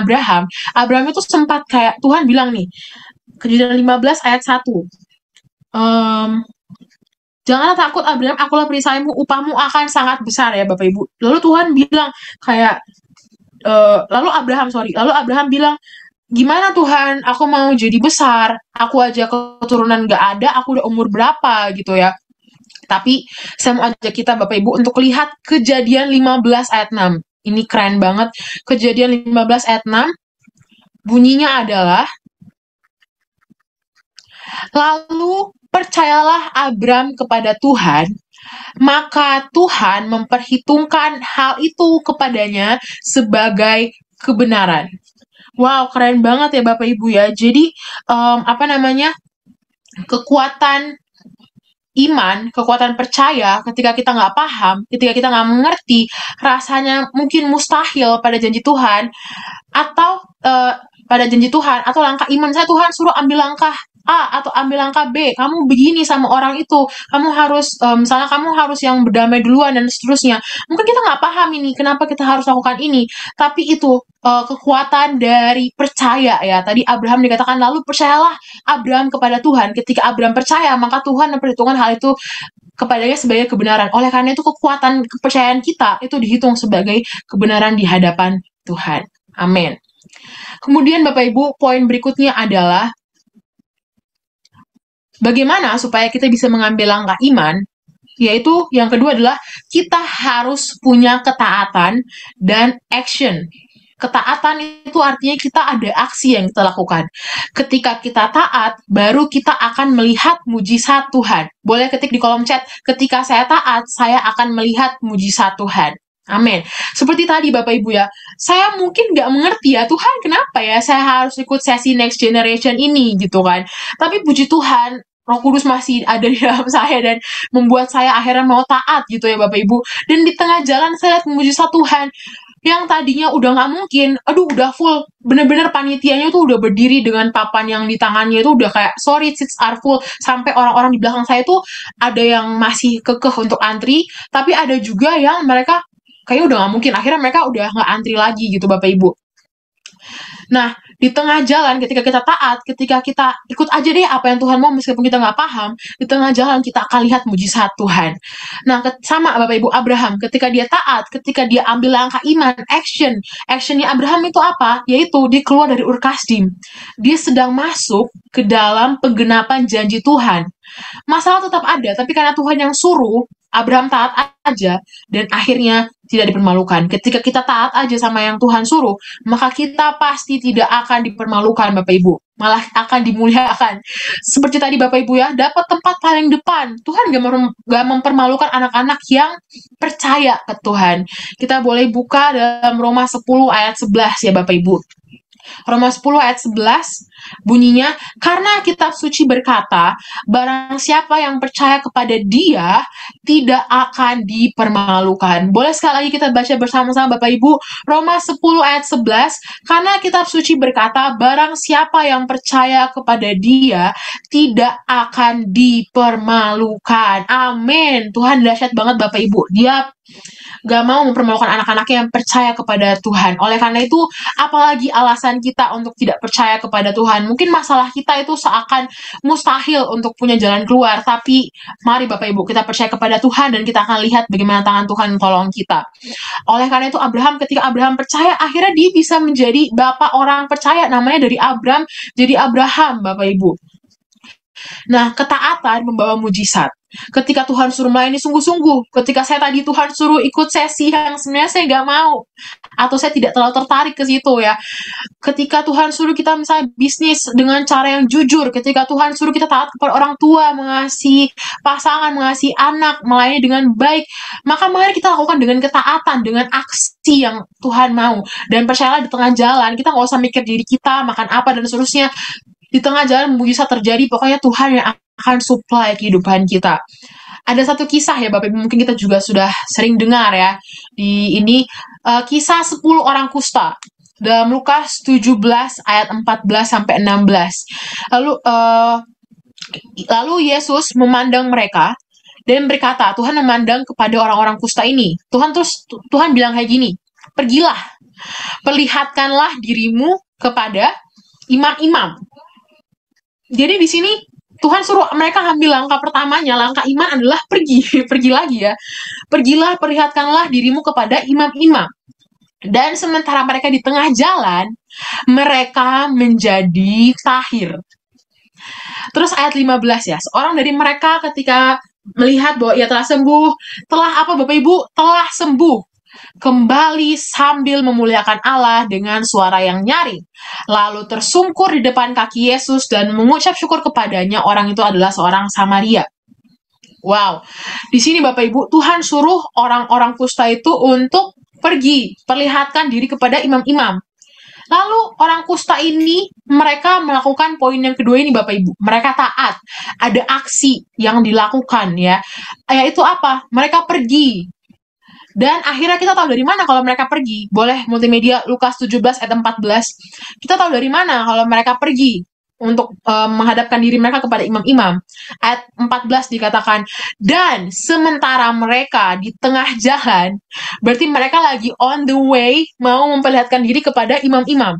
Abraham itu sempat kayak Tuhan bilang nih, kejadian 15 ayat 1. Janganlah takut Abraham, akulah perisaimu, upahmu akan sangat besar ya Bapak Ibu. Lalu Tuhan bilang kayak lalu Abraham bilang, gimana Tuhan, aku mau jadi besar, aku aja keturunan gak ada, aku udah umur berapa gitu ya. Tapi saya mau ajak kita Bapak Ibu untuk lihat kejadian 15 ayat 6. Ini keren banget. Kejadian 15 ayat 6, bunyinya adalah, lalu percayalah Abram kepada Tuhan, maka Tuhan memperhitungkan hal itu kepadanya sebagai kebenaran. Wow, keren banget ya Bapak Ibu ya. Jadi, kekuatan iman, kekuatan percaya, ketika kita nggak paham, ketika kita nggak mengerti, rasanya mungkin mustahil pada janji Tuhan, atau langkah iman saya, Tuhan suruh ambil langkah A atau ambil langkah B, kamu begini sama orang itu, kamu harus misalnya kamu harus yang berdamai duluan dan seterusnya. Mungkin kita nggak paham ini kenapa kita harus lakukan ini, tapi itu kekuatan dari percaya ya. Tadi Abraham dikatakan, lalu percayalah Abraham kepada Tuhan. Ketika Abraham percaya, maka Tuhan memperhitungkan hal itu kepadanya sebagai kebenaran. Oleh karena itu, kekuatan kepercayaan kita itu dihitung sebagai kebenaran di hadapan Tuhan. Amin. Kemudian Bapak Ibu, poin berikutnya adalah bagaimana supaya kita bisa mengambil langkah iman, yaitu yang kedua adalah kita harus punya ketaatan dan action. Ketaatan itu artinya kita ada aksi yang kita lakukan. Ketika kita taat, baru kita akan melihat mujizat Tuhan. Boleh ketik di kolom chat, ketika saya taat, saya akan melihat mujizat Tuhan. Amin. Seperti tadi Bapak Ibu ya, saya mungkin nggak mengerti ya, Tuhan kenapa ya saya harus ikut sesi Next Generation ini gitu kan. Tapi puji Tuhan, Roh Kudus masih ada di dalam saya dan membuat saya akhirnya mau taat gitu ya Bapak Ibu. Dan di tengah jalan saya lihat mujizat Tuhan. Yang tadinya udah nggak mungkin, udah full, bener-bener panitianya tuh udah berdiri dengan papan yang di tangannya itu udah kayak, sorry seats are full, sampai orang-orang di belakang saya tuh ada yang masih kekeh untuk antri, tapi ada juga yang mereka kayaknya udah nggak mungkin, akhirnya mereka udah nggak antri lagi gitu Bapak Ibu. Nah, di tengah jalan ketika kita taat, ketika kita ikut aja deh apa yang Tuhan mau meskipun kita nggak paham, di tengah jalan kita akan lihat mujizat Tuhan. Nah, sama Bapak Ibu Abraham, ketika dia taat, ketika dia ambil langkah iman, actionnya Abraham itu apa? Yaitu dia keluar dari Ur Kasdim. Dia sedang masuk ke dalam penggenapan janji Tuhan. Masalah tetap ada, tapi karena Tuhan yang suruh, Abraham taat aja, dan akhirnya tidak dipermalukan. Ketika kita taat aja sama yang Tuhan suruh, maka kita pasti tidak akan dipermalukan Bapak Ibu, malah akan dimuliakan. Seperti tadi Bapak Ibu ya, dapat tempat paling depan. Tuhan gak mempermalukan anak-anak yang percaya ke Tuhan. Kita boleh buka dalam Roma 10 ayat 11 ya Bapak Ibu. Roma 10 ayat 11 bunyinya, karena kitab suci berkata, barang siapa yang percaya kepada Dia tidak akan dipermalukan. Boleh sekali lagi kita baca bersama-sama Bapak Ibu, Roma 10 ayat 11, karena kitab suci berkata, barang siapa yang percaya kepada Dia tidak akan dipermalukan. Amin. Tuhan dahsyat banget Bapak Ibu. Dia gak mau mempermalukan anak-anaknya yang percaya kepada Tuhan. Oleh karena itu, apalagi alasan kesalahan kita untuk tidak percaya kepada Tuhan. Mungkin masalah kita itu seakan mustahil untuk punya jalan keluar, tapi mari Bapak Ibu kita percaya kepada Tuhan dan kita akan lihat bagaimana tangan Tuhan tolong kita. Oleh karena itu ketika Abraham percaya, akhirnya dia bisa menjadi bapak orang percaya, namanya dari Abram jadi Abraham, Bapak Ibu. Nah, ketaatan membawa mujizat. Ketika Tuhan suruh melayani sungguh-sungguh, ketika saya tadi Tuhan suruh ikut sesi yang sebenarnya saya nggak mau, atau saya tidak terlalu tertarik ke situ ya. Ketika Tuhan suruh kita misalnya bisnis dengan cara yang jujur, ketika Tuhan suruh kita taat kepada orang tua, mengasihi pasangan, mengasihi anak, melayani dengan baik, maka mari kita lakukan dengan ketaatan, dengan aksi yang Tuhan mau. Dan percayalah di tengah jalan, kita nggak usah mikir diri kita, makan apa, dan seterusnya. Di tengah jalan mujizat terjadi, pokoknya Tuhan yang akan supply kehidupan kita. Ada satu kisah ya Bapak Ibu, mungkin kita juga sudah sering dengar ya. Di ini kisah 10 orang kusta. Dalam Lukas 17 ayat 14 sampai 16. Lalu Yesus memandang mereka dan berkata, Tuhan memandang kepada orang-orang kusta ini. Tuhan bilang kayak gini, pergilah, perlihatkanlah dirimu kepada imam-imam. Jadi di sini Tuhan suruh mereka ambil langkah pertamanya, langkah iman adalah pergi lagi ya. Pergilah, perlihatkanlah dirimu kepada imam-imam. Dan sementara mereka di tengah jalan, mereka menjadi tahir. Terus ayat 15 ya, seorang dari mereka ketika melihat bahwa ia telah sembuh, telah apa Bapak Ibu? Telah sembuh. Kembali sambil memuliakan Allah dengan suara yang nyaring. Lalu tersungkur di depan kaki Yesus dan mengucap syukur kepadanya. Orang itu adalah seorang Samaria. Wow, di sini Bapak Ibu, Tuhan suruh orang-orang kusta itu untuk pergi, perlihatkan diri kepada imam-imam. Lalu orang kusta ini, mereka melakukan poin yang kedua ini Bapak Ibu. Mereka taat, ada aksi yang dilakukan ya. Yaitu apa? Mereka pergi. Dan akhirnya kita tahu dari mana kalau mereka pergi. Boleh multimedia Lukas 17 ayat 14. Kita tahu dari mana kalau mereka pergi untuk menghadapkan diri mereka kepada imam-imam. Ayat 14 dikatakan, dan sementara mereka di tengah jalan, berarti mereka lagi on the way mau memperlihatkan diri kepada imam-imam.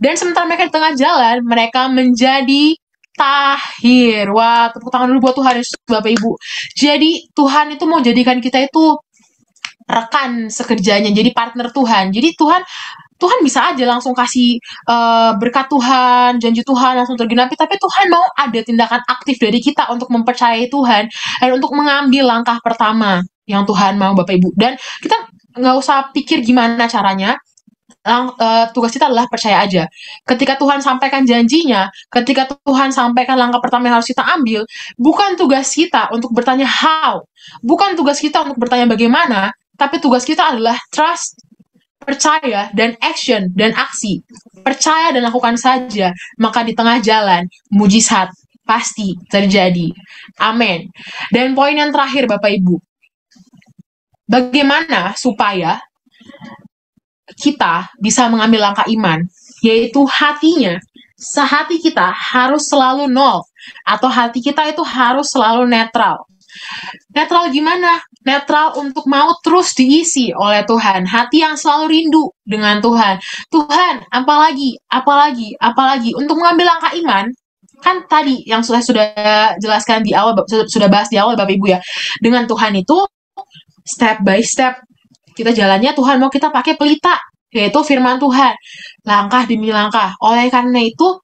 Dan sementara mereka di tengah jalan, mereka menjadi tahir. Wah, tepuk tangan dulu buat Tuhan Yesus, Bapak Ibu. Jadi Tuhan itu mau jadikan kita itu rekan sekerjanya, jadi partner Tuhan. Jadi Tuhan bisa aja langsung kasih berkat Tuhan, janji Tuhan langsung tergenapi, tapi Tuhan mau ada tindakan aktif dari kita untuk mempercayai Tuhan dan untuk mengambil langkah pertama yang Tuhan mau Bapak Ibu. Dan kita nggak usah pikir gimana caranya, tugas kita adalah percaya aja. Ketika Tuhan sampaikan janjinya, ketika Tuhan sampaikan langkah pertama yang harus kita ambil, bukan tugas kita untuk bertanya how, bukan tugas kita untuk bertanya bagaimana, tapi tugas kita adalah trust, percaya, dan action, dan aksi. Percaya dan lakukan saja, maka di tengah jalan, mujizat pasti terjadi. Amin. Dan poin yang terakhir, Bapak Ibu. Bagaimana supaya kita bisa mengambil langkah iman, yaitu hatinya, sehati kita harus selalu nol, atau hati kita itu harus selalu netral. Netral gimana? Netral untuk mau terus diisi oleh Tuhan. Hati yang selalu rindu dengan Tuhan. Tuhan, apalagi. Untuk mengambil langkah iman, kan tadi yang sudah jelaskan di awal, sudah bahas di awal Bapak Ibu ya. Dengan Tuhan itu, step by step, kita jalannya Tuhan mau kita pakai pelita, yaitu firman Tuhan. Langkah demi langkah. Oleh karena itu,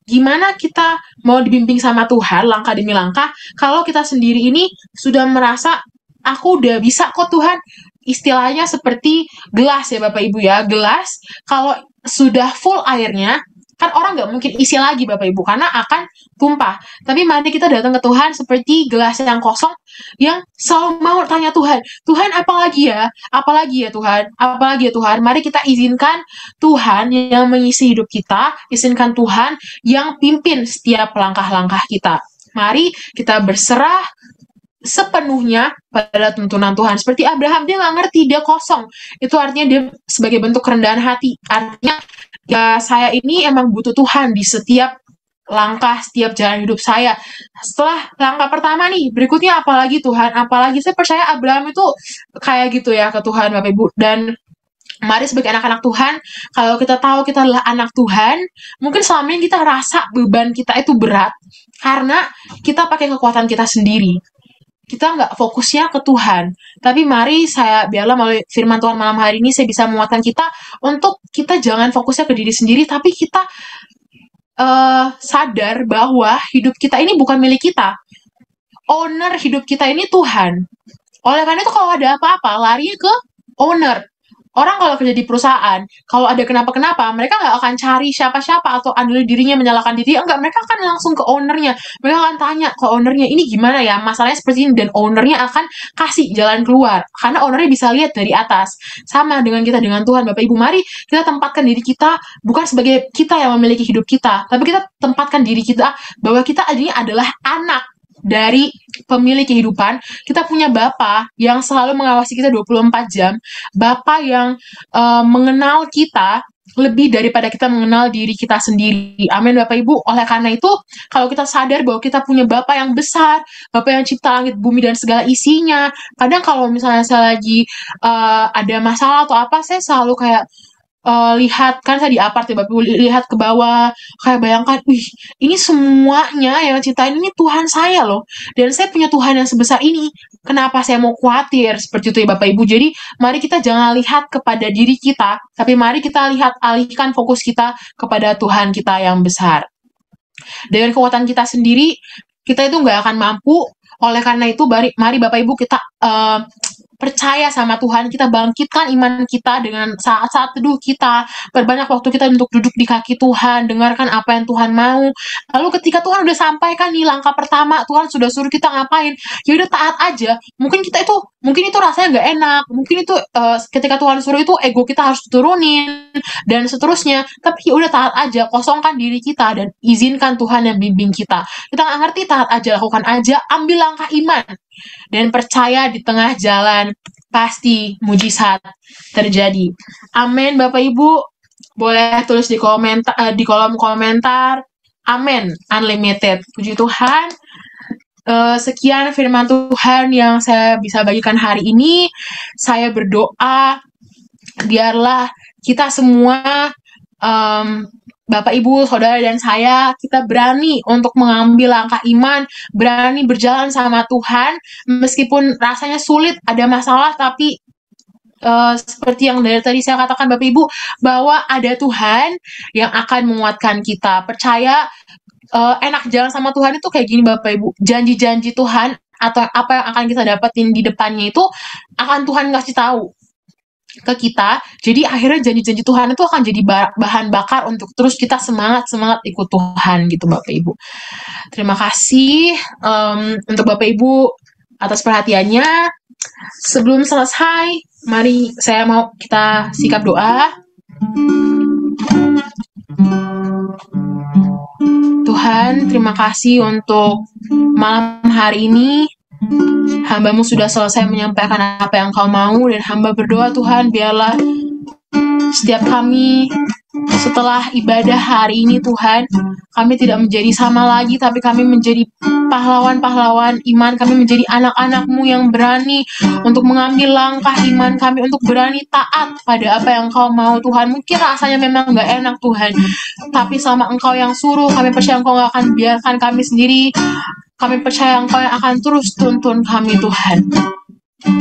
gimana kita mau dibimbing sama Tuhan langkah demi langkah kalau kita sendiri ini sudah merasa aku udah bisa kok Tuhan. Istilahnya seperti gelas ya Bapak Ibu ya. Gelas kalau sudah full airnya, kan orang nggak mungkin isi lagi Bapak Ibu karena akan tumpah. Tapi mari kita datang ke Tuhan seperti gelas yang kosong yang selalu mau tanya Tuhan, Tuhan apalagi ya Tuhan, apalagi ya Tuhan. Mari kita izinkan Tuhan yang mengisi hidup kita, izinkan Tuhan yang pimpin setiap langkah-langkah kita. Mari kita berserah sepenuhnya pada tuntunan Tuhan. Seperti Abraham, dia nggak ngerti, dia kosong. Itu artinya dia sebagai bentuk kerendahan hati. Artinya, ya saya ini emang butuh Tuhan di setiap langkah, setiap jalan hidup saya. Setelah langkah pertama nih, berikutnya apalagi Tuhan, apalagi. Saya percaya Abraham itu kayak gitu ya ke Tuhan Bapak Ibu. Dan Mari sebagai anak-anak Tuhan, kalau kita tahu kita adalah anak Tuhan, mungkin selama ini kita rasa beban kita itu berat, karena kita pakai kekuatan kita sendiri. Kita nggak fokusnya ke Tuhan. Tapi mari biarlah melalui firman Tuhan malam hari ini, saya bisa menguatkan kita, untuk kita jangan fokusnya ke diri sendiri, tapi kita sadar bahwa hidup kita ini bukan milik kita. Owner hidup kita ini Tuhan. Oleh karena itu kalau ada apa-apa, lari ke owner. Orang kalau kerja di perusahaan, kalau ada kenapa-kenapa, mereka nggak akan cari siapa-siapa atau andil dirinya menyalahkan diri. Enggak, mereka akan langsung ke ownernya. Mereka akan tanya ke ownernya, ini gimana ya, masalahnya seperti ini. Dan ownernya akan kasih jalan keluar. Karena ownernya bisa lihat dari atas. Sama dengan kita dengan Tuhan, Bapak Ibu. Mari kita tempatkan diri kita, bukan sebagai kita yang memiliki hidup kita, tapi kita tempatkan diri kita bahwa kita ini adalah anak dari pemilik kehidupan. Kita punya Bapa yang selalu mengawasi kita 24 jam. Bapa yang mengenal kita lebih daripada kita mengenal diri kita sendiri. Amin, Bapak Ibu. Oleh karena itu, kalau kita sadar bahwa kita punya Bapa yang besar, Bapa yang cipta langit, bumi, dan segala isinya. Kadang kalau misalnya saya lagi ada masalah atau apa, saya selalu kayak lihat, kan saya di apart ya Bapak Ibu, lihat ke bawah, kayak bayangkan, wih, ini semuanya yang ciptain ini Tuhan saya loh, dan saya punya Tuhan yang sebesar ini, kenapa saya mau khawatir, seperti itu ya Bapak Ibu. Jadi mari kita jangan lihat kepada diri kita, tapi mari kita alihkan fokus kita kepada Tuhan kita yang besar. Dengan kekuatan kita sendiri, kita itu nggak akan mampu. Oleh karena itu, mari Bapak Ibu kita percaya sama Tuhan, kita bangkitkan iman kita dengan saat-saat teduh kita, perbanyak waktu kita untuk duduk di kaki Tuhan, dengarkan apa yang Tuhan mau. Lalu ketika Tuhan udah sampaikan nih langkah pertama, Tuhan sudah suruh kita ngapain, ya udah taat aja. Mungkin itu rasanya nggak enak, mungkin itu ketika Tuhan suruh itu ego kita harus turunin dan seterusnya, tapi ya udah taat aja, kosongkan diri kita dan izinkan Tuhan yang bimbing kita. Kita nggak ngerti, taat aja, lakukan aja, ambil langkah iman dan percaya di tengah jalan pasti mujizat terjadi. Amin, Bapak Ibu. Boleh tulis di kolom komentar. Amin, unlimited. Puji Tuhan. Sekian firman Tuhan yang saya bisa bagikan hari ini. Saya berdoa biarlah kita semua, Bapak, Ibu, Saudara, dan saya, kita berani untuk mengambil langkah iman, berani berjalan sama Tuhan, meskipun rasanya sulit, ada masalah, tapi seperti yang dari tadi saya katakan Bapak Ibu, bahwa ada Tuhan yang akan menguatkan kita. Percaya, enak jalan sama Tuhan itu kayak gini Bapak Ibu, janji-janji Tuhan atau apa yang akan kita dapetin di depannya itu akan Tuhan ngasih tahu ke kita. Jadi akhirnya janji-janji Tuhan itu akan jadi bahan bakar untuk terus kita semangat ikut Tuhan gitu Bapak Ibu. Terima kasih untuk Bapak Ibu atas perhatiannya. Sebelum selesai, mari kita sikap doa. Tuhan, terima kasih untuk malam hari ini. Hamba-Mu sudah selesai menyampaikan apa yang Kau mau, dan hamba berdoa Tuhan, biarlah setiap kami setelah ibadah hari ini Tuhan, kami tidak menjadi sama lagi, tapi kami menjadi pahlawan-pahlawan iman, kami menjadi anak-anak-Mu yang berani untuk mengambil langkah iman kami, untuk berani taat pada apa yang Kau mau Tuhan. Mungkin rasanya memang gak enak Tuhan, tapi selama Engkau yang suruh, kami percaya Engkau gak akan biarkan kami sendiri. Kami percaya Engkau yang akan terus tuntun kami Tuhan.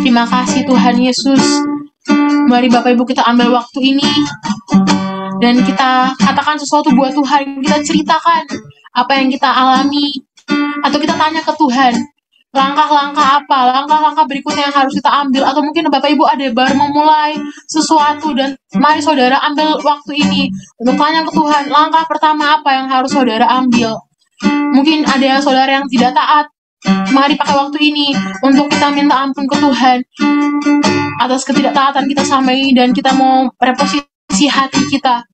Terima kasih Tuhan Yesus. Mari Bapak Ibu kita ambil waktu ini dan kita katakan sesuatu buat Tuhan. Kita ceritakan apa yang kita alami, atau kita tanya ke Tuhan, langkah-langkah apa, langkah-langkah berikutnya yang harus kita ambil. Atau mungkin Bapak Ibu ada baru memulai sesuatu, dan mari saudara ambil waktu ini untuk tanya ke Tuhan, langkah pertama apa yang harus saudara ambil. Mungkin ada saudara yang tidak taat, mari pakai waktu ini untuk kita minta ampun ke Tuhan atas ketidaktaatan kita selama ini, dan kita mau reposisi hati kita.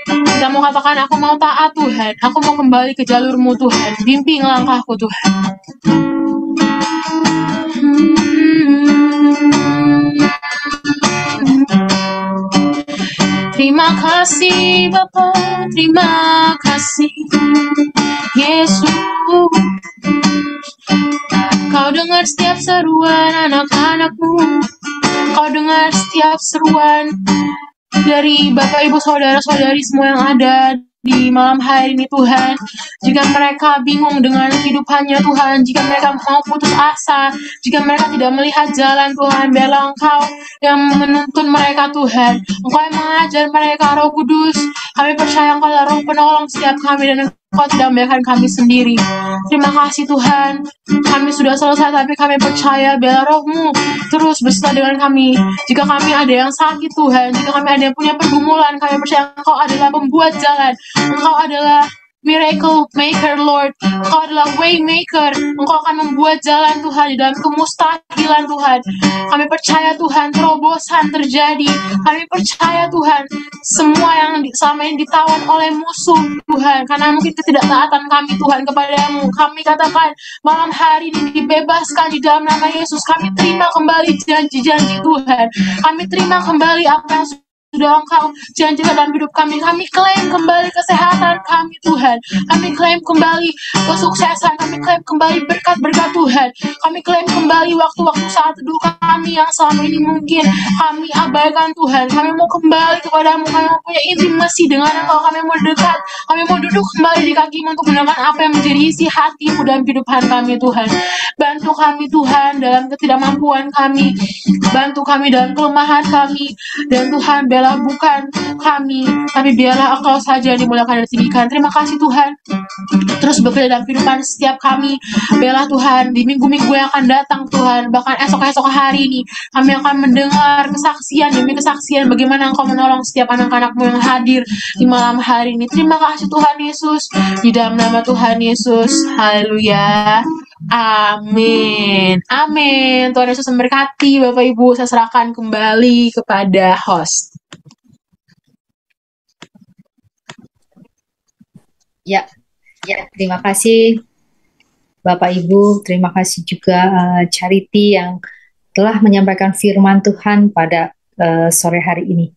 Kita mau katakan, aku mau taat Tuhan, aku mau kembali ke jalur-Mu Tuhan, bimbing langkahku Tuhan. Terima kasih Bapa, terima kasih Yesus. Kau dengar setiap seruan anak-anak-Mu, Kau dengar setiap seruan dari Bapak Ibu saudara-saudari semua yang ada di malam hari ini Tuhan. Jika mereka bingung dengan kehidupannya Tuhan, jika mereka mau putus asa, jika mereka tidak melihat jalan Tuhan, biarlah Engkau yang menuntun mereka Tuhan. Engkau yang mengajar mereka, Roh Kudus. Kami percaya Engkau adalah Roh penolong setiap kami dan Engkau tidak membiarkan kami sendiri. Terima kasih Tuhan. Kami sudah selesai tapi kami percaya biarlah Roh-Mu terus beserta dengan kami. Jika kami ada yang sakit Tuhan, jika kami ada yang punya pergumulan, kami percaya Engkau adalah pembuat jalan. Engkau adalah miracle maker Lord. Engkau adalah way maker. Engkau akan membuat jalan Tuhan di dalam kemustahilan Tuhan. Kami percaya Tuhan terobosan terjadi. Kami percaya Tuhan semua yang selama ini ditawan oleh musuh Tuhan karena mungkin ketidaktaatan kami Tuhan kepadamu. Kami katakan malam hari ini dibebaskan di dalam nama Yesus. Kami terima kembali janji-janji Tuhan. Kami terima kembali apa yang sudah Engkau janjikan dalam hidup kami. Kami klaim kembali kesehatan kami Tuhan. Kami klaim kembali kesuksesan. Kami klaim kembali berkat-berkat Tuhan. Kami klaim kembali waktu-waktu saat teduh kami yang selama ini mungkin kami abaikan Tuhan. Kami mau kembali kepadamu. Kami mau punya intimasi dengan Engkau. Kami mau dekat. Kami mau duduk kembali di kakimu untuk mendengar apa yang menjadi isi hatimu dalam kehidupan kami Tuhan. Bantu kami Tuhan dalam ketidakmampuan kami. Bantu kami dalam kelemahan kami. Dan Tuhan biarlah bukan kami, tapi biarlah Engkau saja yang dimuliakan dan ditinggikan. Terima kasih Tuhan. Terus bekerja dalam kehidupan setiap kami. Biarlah Tuhan di minggu-minggu yang akan datang Tuhan, bahkan esok-esok hari ini kami akan mendengar kesaksian demi kesaksian bagaimana Engkau menolong setiap anak-anak-Mu yang hadir di malam hari ini. Terima kasih Tuhan Yesus. Di dalam nama Tuhan Yesus. Haleluya. Amin. Amin. Tuhan Yesus memberkati Bapak Ibu. Saya serahkan kembali kepada host. Ya, terima kasih Bapak Ibu, terima kasih juga Charity yang telah menyampaikan firman Tuhan pada sore hari ini.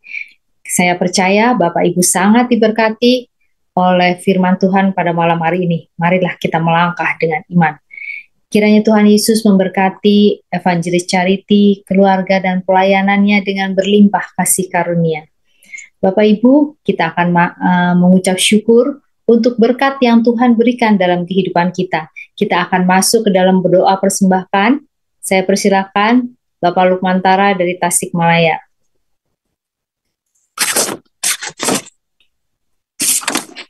Saya percaya Bapak Ibu sangat diberkati oleh firman Tuhan pada malam hari ini. Marilah kita melangkah dengan iman. Kiranya Tuhan Yesus memberkati Evangelis Charity, keluarga dan pelayanannya dengan berlimpah kasih karunia. Bapak Ibu, kita akan mengucap syukur untuk berkat yang Tuhan berikan dalam kehidupan kita. Kita akan masuk ke dalam berdoa persembahan. Saya persilakan Bapak Lukmantara dari Tasikmalaya.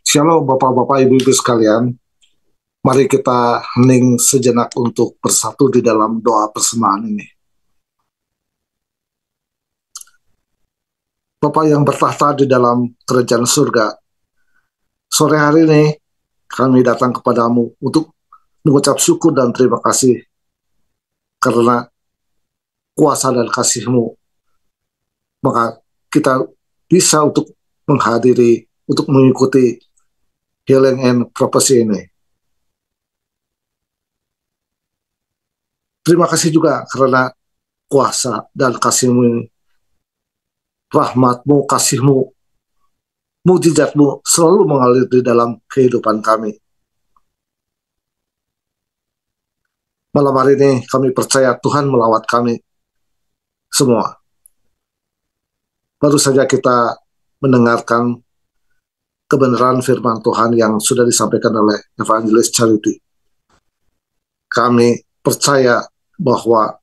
Shalom Bapak-Bapak Ibu-Ibu sekalian. Mari kita hening sejenak untuk bersatu di dalam doa persembahan ini. Bapa yang bertahta di dalam kerajaan surga, sore hari ini kami datang kepadamu untuk mengucap syukur dan terima kasih karena kuasa dan kasih-Mu. Maka kita bisa untuk menghadiri, untuk mengikuti Healing and Prophecy ini. Terima kasih juga karena kuasa dan kasih-Mu ini. Rahmat-Mu, kasih-Mu, mujizat-Mu selalu mengalir di dalam kehidupan kami. Malam hari ini kami percaya Tuhan melawat kami semua. Baru saja kita mendengarkan kebenaran firman Tuhan yang sudah disampaikan oleh Evangelis Charity. Kami percaya bahwa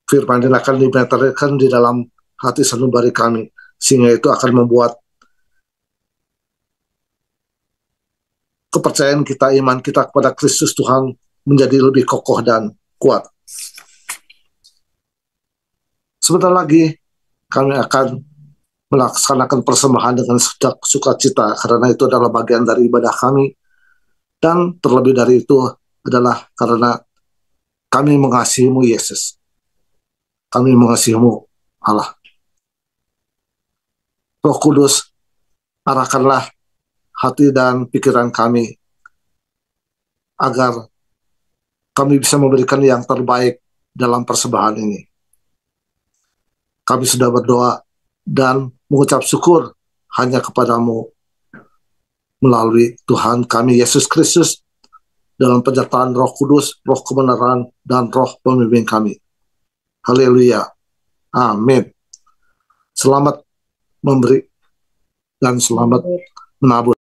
firman ini akan dimeterkan di dalam hati sanubari kami, sehingga itu akan membuat kepercayaan kita, iman kita kepada Kristus Tuhan menjadi lebih kokoh dan kuat. Sebentar lagi kami akan melaksanakan persembahan dengan sukacita, karena itu adalah bagian dari ibadah kami, dan terlebih dari itu adalah karena kami mengasihi-Mu Yesus. Kami mengasihi-Mu Allah. Roh Kudus, arahkanlah hati dan pikiran kami agar kami bisa memberikan yang terbaik dalam persembahan ini. Kami sudah berdoa dan mengucap syukur hanya kepadamu melalui Tuhan kami Yesus Kristus dalam penyertaan Roh Kudus, Roh kebenaran, dan Roh pembimbing kami. Haleluya. Amin. Selamat memberi dan selamat menabur.